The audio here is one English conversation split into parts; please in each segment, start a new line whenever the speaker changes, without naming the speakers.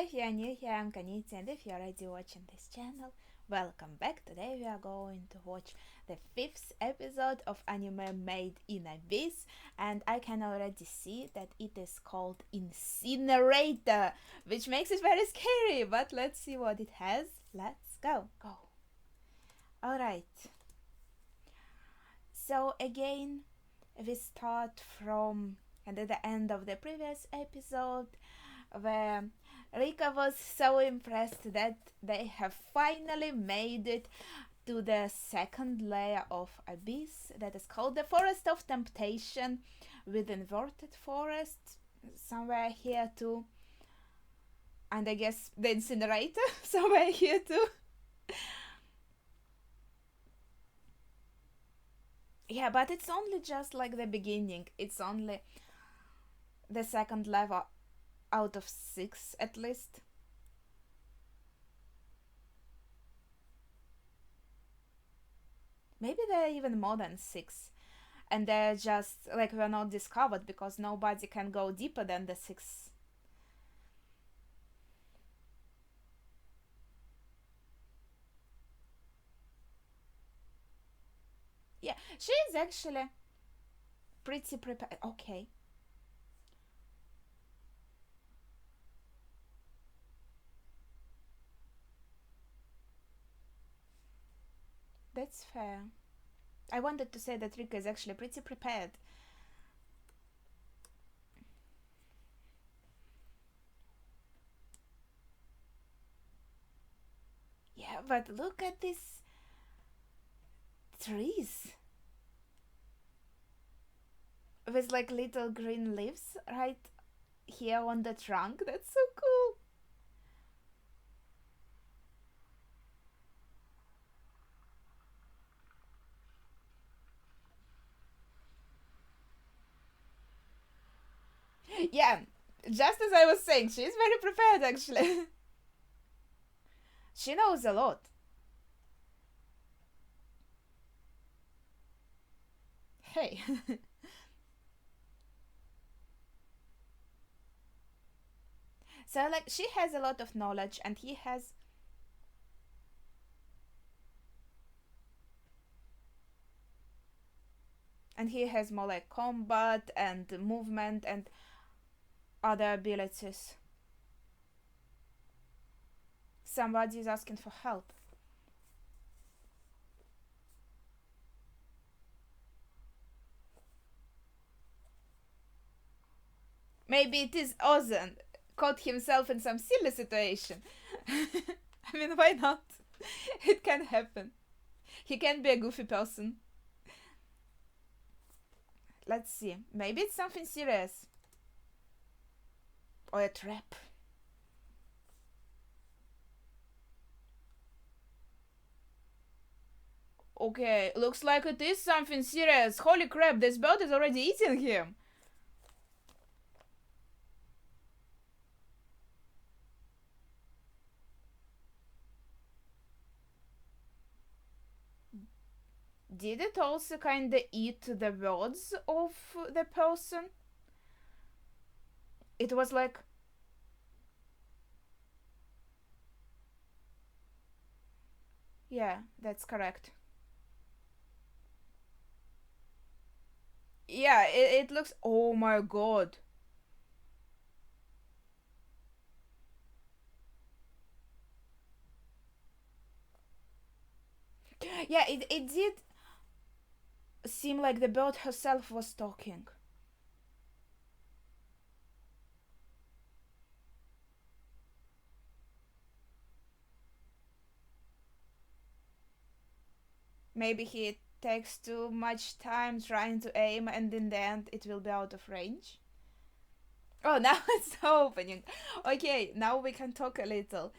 Hi, if you are new here, I'm Kaniti, and if you're already watching this channel, welcome back. Today we are going to watch the fifth episode of anime Made in Abyss, and I can already see that it is called Incinerator, which makes it very scary, but let's see what it has. Let's go. Alright, so again, we start from and at the end of the previous episode where Rika was so impressed that they have finally made it to the second layer of Abyss that is called the Forest of Temptation, with inverted forest somewhere here too, and I guess the incinerator somewhere here too. Yeah, but it's only just like the beginning. It's only the second level out of 6 at least. Maybe there are even more than 6. And they're just like we're not discovered because nobody can go deeper than the 6. Yeah, she is actually pretty prepared. Okay, that's fair. I wanted to say that Rika is actually pretty prepared. Yeah, but look at these trees with like little green leaves right here on the trunk. That's so cool. Yeah, just as I was saying, she's very prepared actually. She knows a lot. Hey. So like she has a lot of knowledge and he has more like combat and movement and other abilities. Somebody is asking for help. Maybe it is Ozen caught himself in some silly situation. I mean, why not? It can happen. He can be a goofy person. Let's see. Maybe it's something serious. Or a trap. Okay, looks like it is something serious. Holy crap, this bird is already eating him. Did it also kinda eat the words of the person? It was like. Yeah, that's correct. Yeah, it looks. Oh my god. Yeah, it did seem like the bird herself was talking. Maybe he takes too much time trying to aim and in the end it will be out of range. Oh, now it's opening. Okay, now we can talk a little.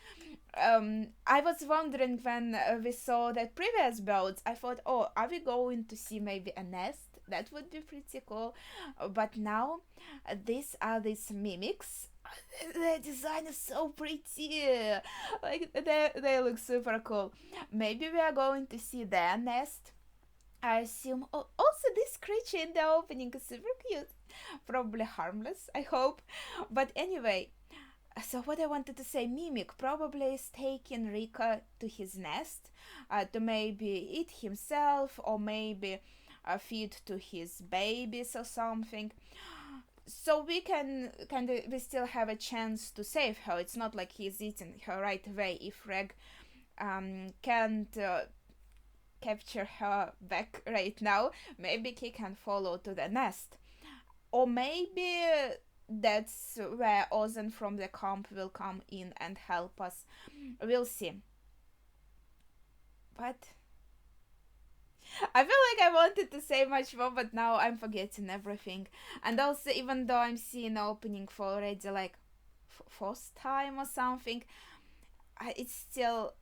I was wondering when we saw that previous builds, I thought, oh, are we going to see maybe a nest? That would be pretty cool. But now, these mimics. The design is so pretty. Like, they look super cool. Maybe we are going to see their nest. I assume. Oh, also, this creature in the opening is super cute. Probably harmless, I hope. But anyway, So what I wanted to say, Mimic probably is taking Rika to his nest, to maybe eat himself, or maybe feed to his babies or something. So we can kind of, we still have a chance to save her. It's not like he's eating her right away. If Reg can't capture her back right now, maybe he can follow to the nest. Or maybe that's where Ozen from the camp will come in and help us. We'll see. But I feel like I wanted to say much more, but now I'm forgetting everything. And also, even though I'm seeing the opening for already like fourth time or something, it still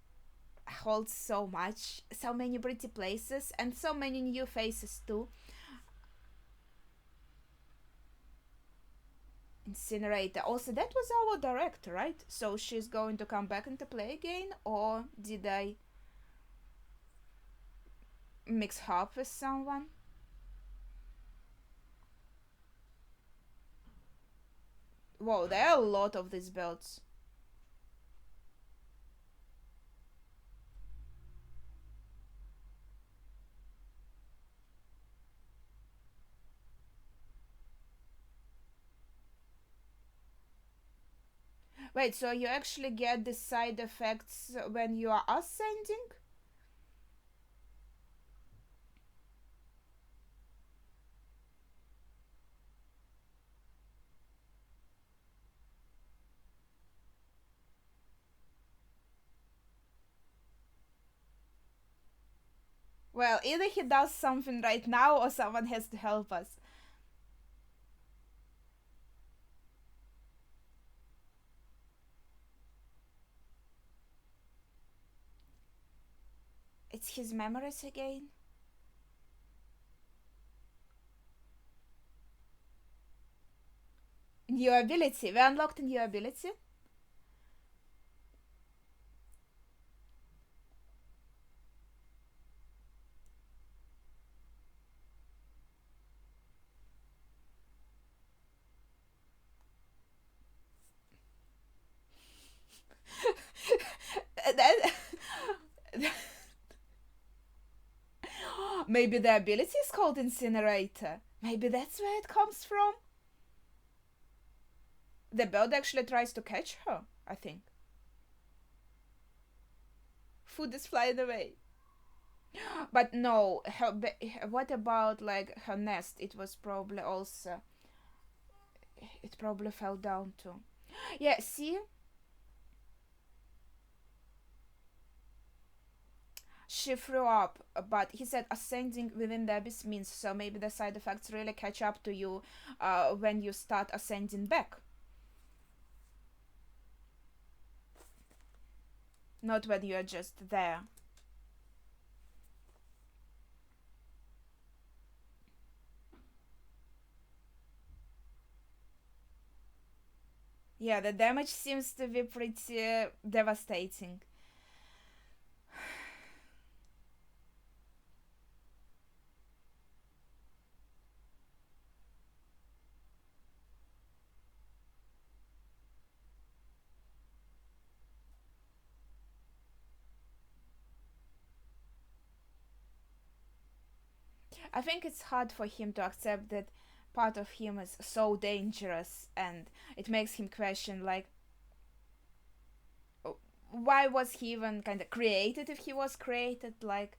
holds so much, so many pretty places, and so many new faces too. Incinerator. Also, that was our director, right? So she's going to come back into play again, or did I mix her up with someone? Whoa, there are a lot of these belts. Wait, so you actually get the side effects when you are ascending? Well, either he does something right now or someone has to help us. It's his memories again. New ability. We unlocked a new ability. That- Maybe the ability is called Incinerator. Maybe that's where it comes from. The bird actually tries to catch her, I think. Food is flying away. But no, what about like her nest? It was probably also. It probably fell down too. Yeah, see? She threw up, but he said ascending within the abyss means so maybe the side effects really catch up to you when you start ascending back. Not when you're just there. Yeah, the damage seems to be pretty devastating. I think it's hard for him to accept that part of him is so dangerous, and it makes him question like, why was he even kind of created if he was created? Like,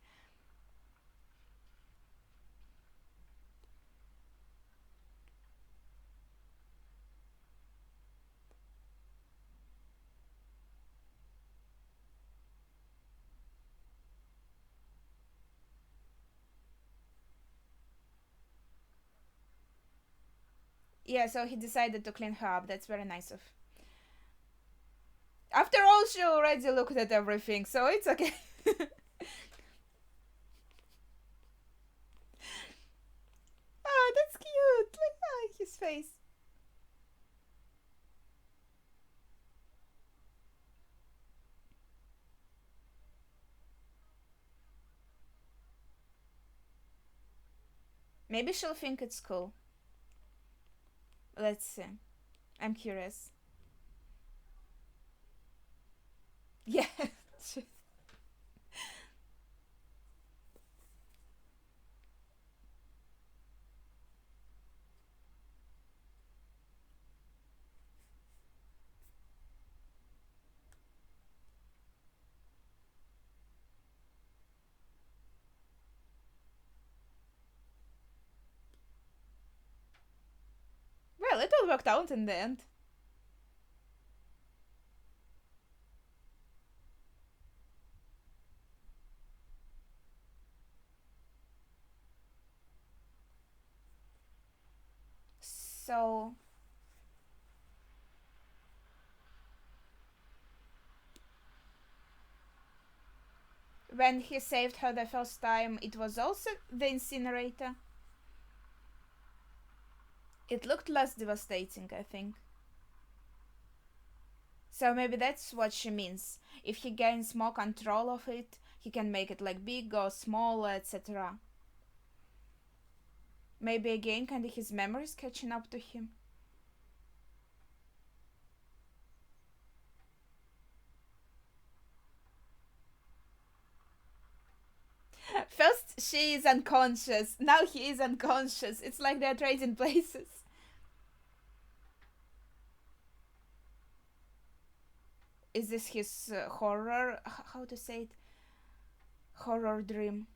yeah, so he decided to clean her up. That's very nice of. After all, she already looked at everything, so it's okay. Oh, that's cute. Look at his face. Maybe she'll think it's cool. Let's see. I'm curious. it all worked out in the end. So when he saved her the first time, it was also the incinerator. It looked less devastating, I think. So maybe that's what she means. If he gains more control of it, he can make it like big or small, etc. Maybe again, kind of his memories catching up to him. First, she is unconscious. Now he is unconscious. It's like they're trading places. Is this his horror? How to say it? Horror dream.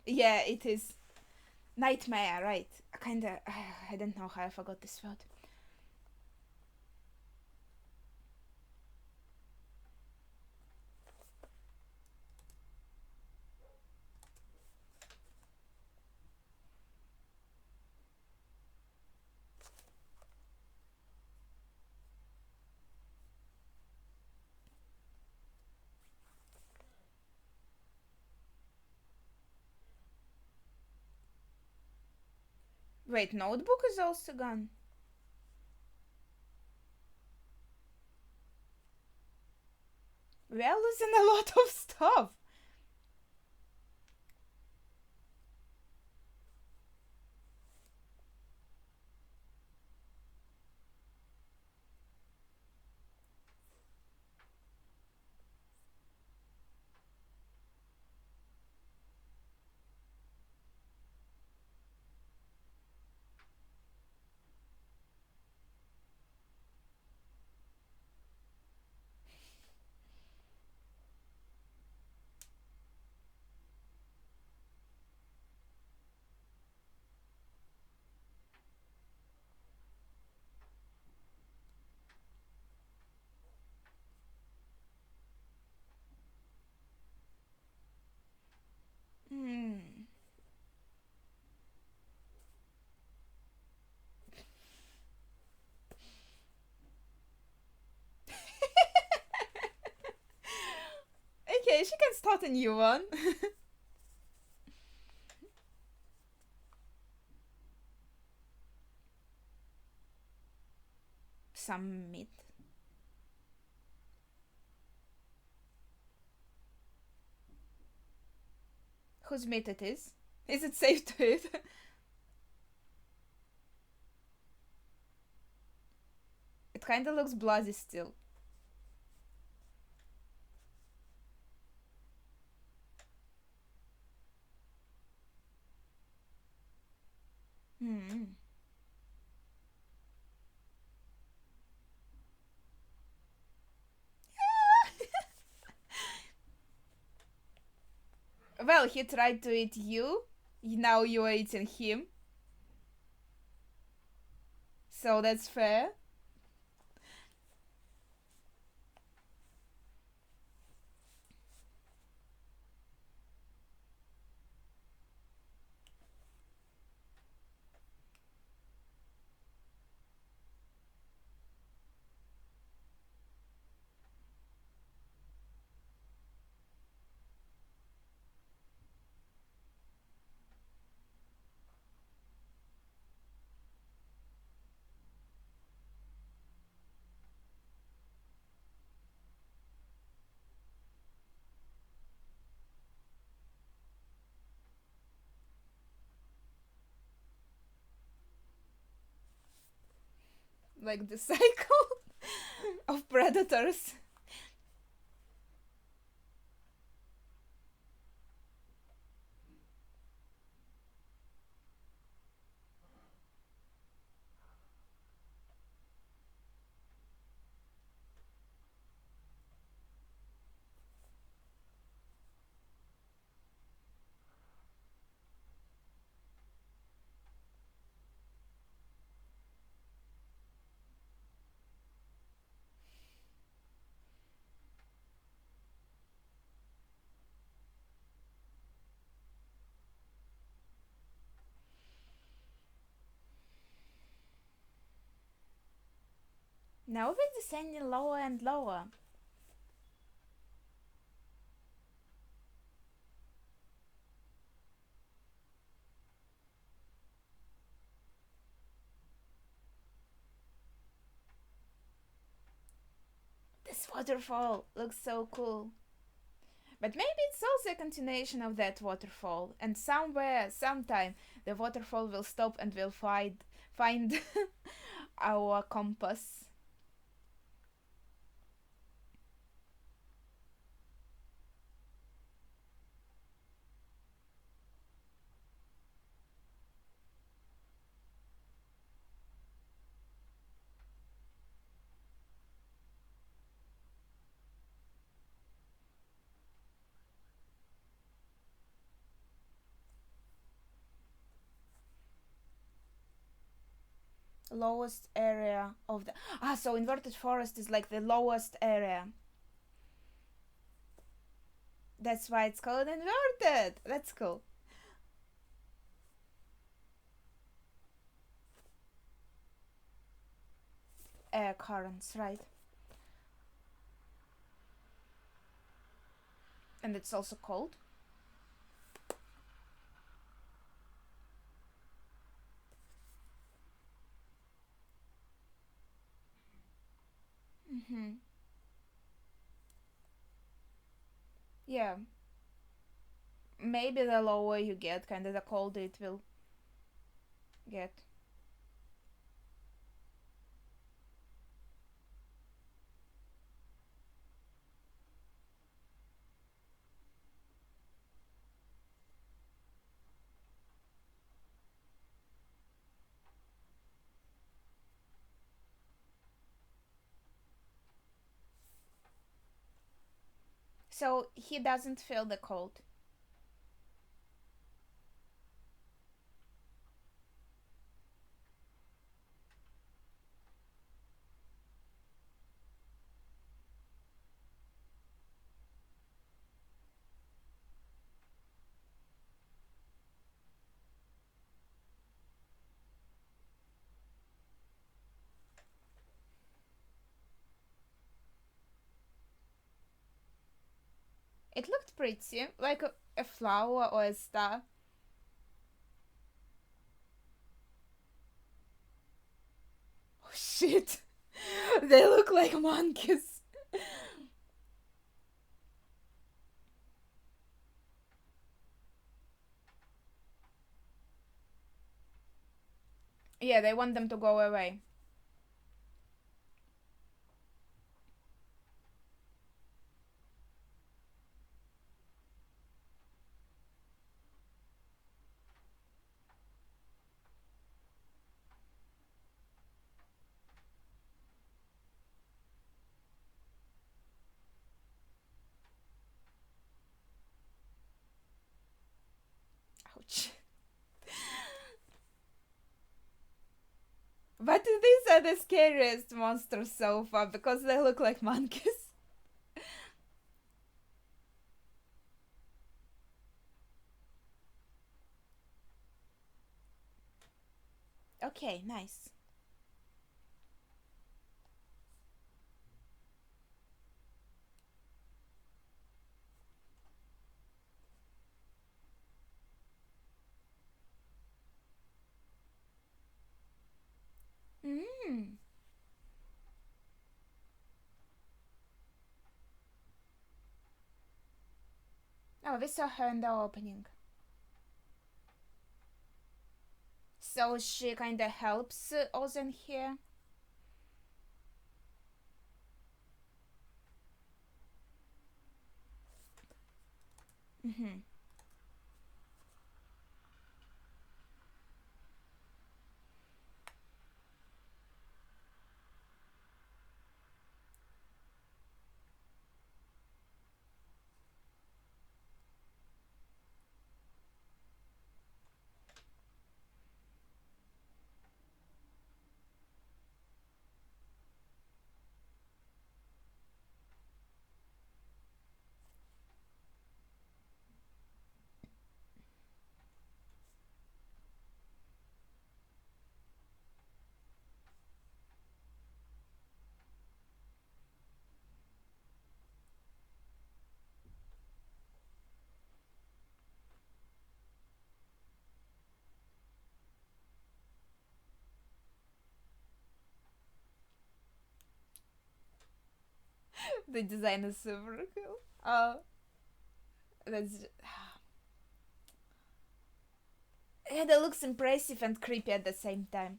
Yeah, it is. Nightmare, right? Kinda. I don't know how I forgot this word. Wait, notebook is also gone. We are losing a lot of stuff. Hmm. Okay, she can start a new one. Some meat. Whose meat it is? Is it safe to eat? It kinda looks bloody still. Hmm. Well, he tried to eat you. Now you're eating him. So that's fair. Like the cycle of predators. Now we're descending lower and lower. This waterfall looks so cool. But maybe it's also a continuation of that waterfall, and somewhere, sometime, the waterfall will stop and we'll find our compass. Lowest area of the so inverted forest is like the lowest area. That's why it's called inverted. That's cool. Air currents, right? And it's also cold. Mm-hmm. Yeah. Maybe the lower you get, kind of the colder it will get. So he doesn't feel the cold. It looked pretty, like a flower or a star. Oh shit! They look like monkeys. Yeah, they want them to go away. Ouch. But these are the scariest monsters so far because they look like monkeys. Okay, nice. Mm. Oh, we saw her in the opening. So she kind of helps Ozen here. Mm-hmm. The design is super cool. Oh, that's and it looks impressive and creepy at the same time.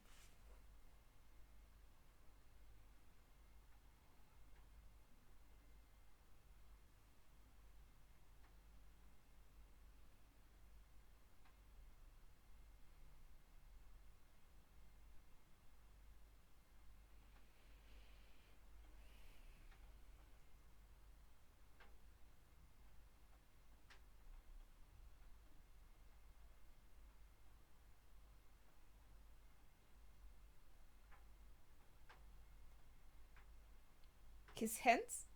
His hands.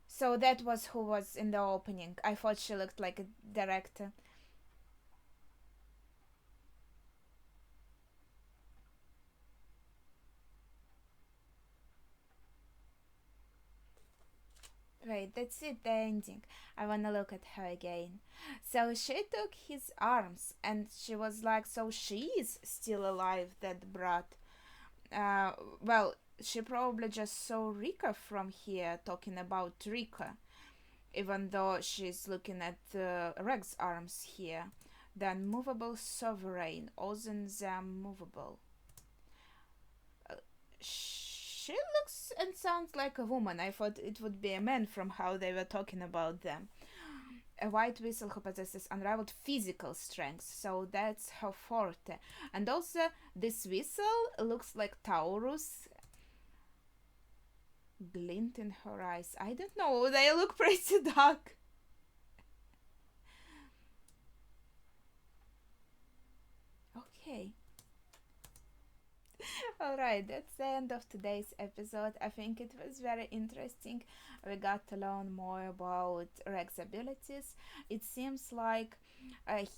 So that was who was in the opening. I thought she looked like a director. Wait, that's it, the ending. I wanna look at her again. So she took his arms and she was like, so she is still alive, that brat. Uh, well, she probably just saw Rika from here talking about Rika, even though she's looking at Reg's arms here. The unmovable sovereign, Ozen the unmovable. She looks and sounds like a woman. I thought it would be a man from how they were talking about them. A white whistle who possesses unrivaled physical strength, so that's her forte. And also, this whistle looks like Taurus. Glint in her eyes. I don't know, they look pretty dark. Okay. Alright, that's the end of today's episode. I think it was very interesting. We got to learn more about Rex's abilities. It seems like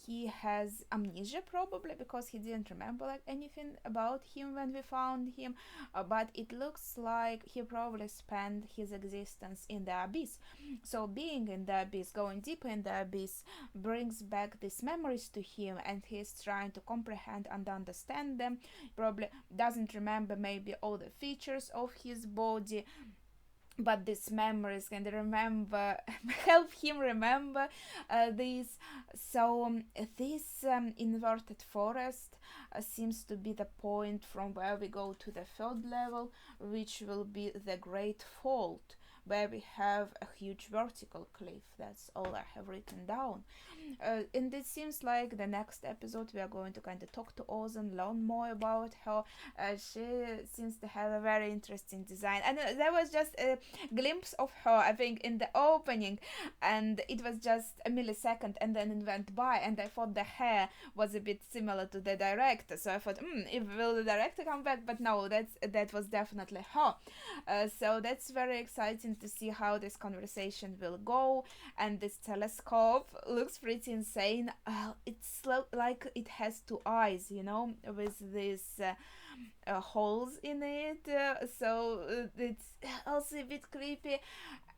he has amnesia probably because he didn't remember like anything about him when we found him, but it looks like he probably spent his existence in the abyss. So being in the abyss, going deeper in the abyss, brings back these memories to him, and he's trying to comprehend and understand them. Probably doesn't remember maybe all the features of his body, but these memories can remember help him remember these. So this inverted forest seems to be the point from where we go to the third level, which will be the Great Fault, where we have a huge vertical cliff. That's all I have written down. And it seems like the next episode we are going to kind of talk to Ozen, learn more about her. She seems to have a very interesting design, and there was just a glimpse of her, I think, in the opening, and it was just a millisecond, and then it went by, and I thought the hair was a bit similar to the director, so I thought, if will the director come back? But no, that was definitely her. So that's very exciting to see how this conversation will go. And this telescope looks pretty insane. It's like it has two eyes, with these holes in it, so it's also a bit creepy.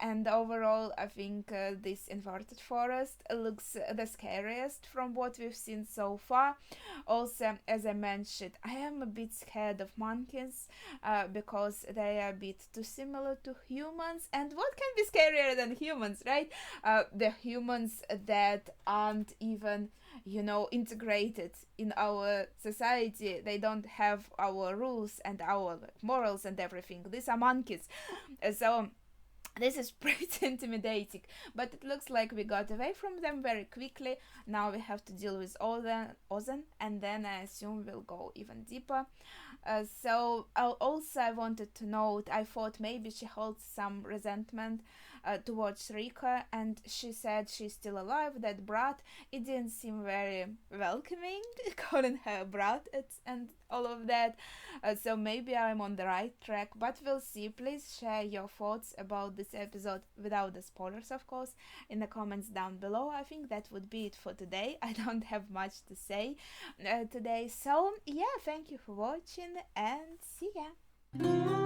And overall, I think this inverted forest looks the scariest from what we've seen so far. Also, as I mentioned, I am a bit scared of monkeys because they are a bit too similar to humans. And what can be scarier than humans, right? The humans that aren't even integrated in our society. They don't have our rules and our morals and everything. These are monkeys. So this is pretty intimidating, but it looks like we got away from them very quickly. Now we have to deal with Ozen, and then I assume we'll go even deeper. So I wanted to note, I thought maybe she holds some resentment towards Rika, and she said she's still alive, that brat. It didn't seem very welcoming, calling her brat and all of that. So maybe I'm on the right track, but we'll see. Please share your thoughts about this episode without the spoilers, of course, in the comments down below. I think that would be it for today. I don't have much to say today. So yeah, thank you for watching and see ya.